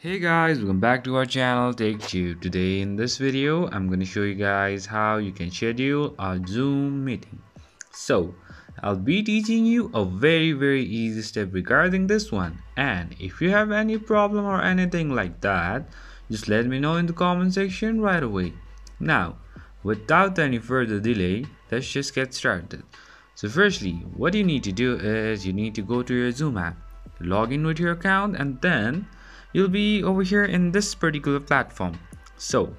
Hey guys, welcome back to our channel Take 2. Today in this video I'm going to show you guys how you can schedule a Zoom meeting. So I'll be teaching you a very easy step regarding this one, and if you have any problem or anything like that, just let me know in the comment section right away. Now without any further delay, let's just get started. So firstly, what you need to do is you need to go to your Zoom app, log in with your account, and then you'll be over here in this particular platform. So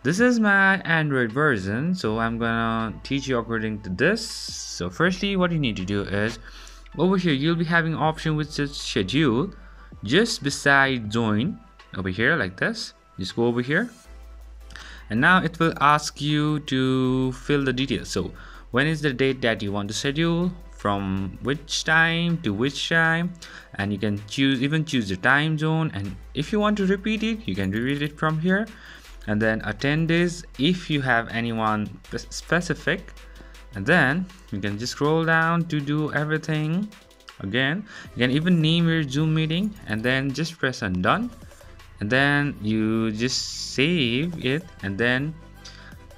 this is my Android version, so I'm gonna teach you according to this. So firstly, what you need to do is over here you'll be having option which says schedule just beside join over here like this. Just go over here, and now it will ask you to fill the details. So when is the date that you want to schedule, from which time to which time, and you can choose the time zone, and if you want to repeat it you can repeat it from here, and then attendees if you have anyone specific, and then you can just scroll down to do everything again. You can even name your Zoom meeting and then just press on done, and then you just save it, and then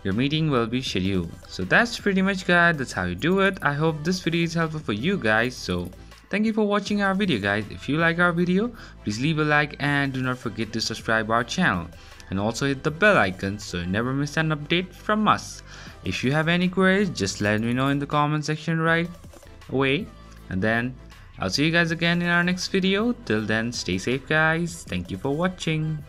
your meeting will be scheduled. So that's pretty much, guys, that's how you do it. I hope this video is helpful for you guys. So thank you for watching our video, guys. If you like our video, please leave a like and do not forget to subscribe our channel, and also hit the bell icon so you never miss an update from us. If you have any queries, just let me know in the comment section right away, and then I'll see you guys again in our next video. Till then, stay safe, guys. Thank you for watching.